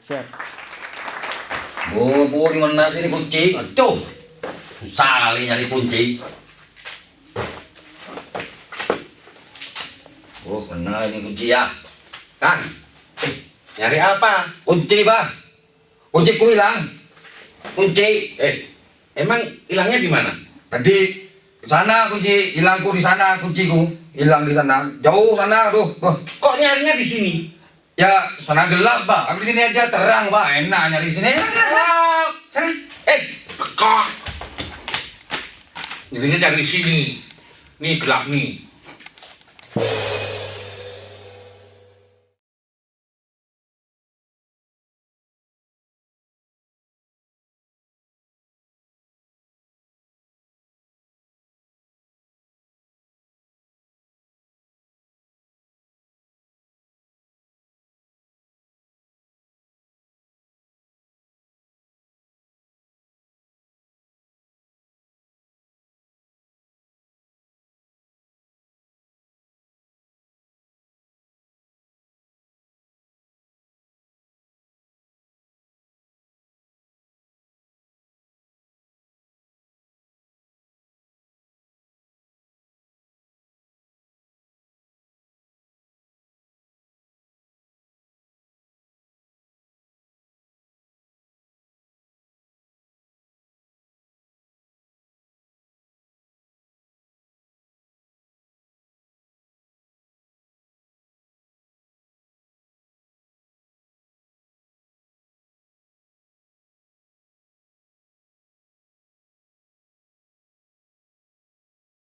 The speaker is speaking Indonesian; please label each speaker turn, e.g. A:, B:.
A: Share.
B: Bu, di mana sih ini kunci? Aduh, susah kali nyari kunci. Oh, mana ini kunci ya?
C: Kang, nyari apa?
B: Kunci, Bang. Kunciku hilang. Kunci.
C: Emang hilangnya di mana?
B: Tadi di sana kunci, hilangku di sana kunciku. Hilang di sana. Jauh sana, tuh.
C: Kok nyarinya di sini?
B: Ya, sana gelap, Bang. Aku di sini aja terang, Bang. Enak nyari sini.
C: Sana. Kok? Nyarinya dari sini. Nih gelap nih.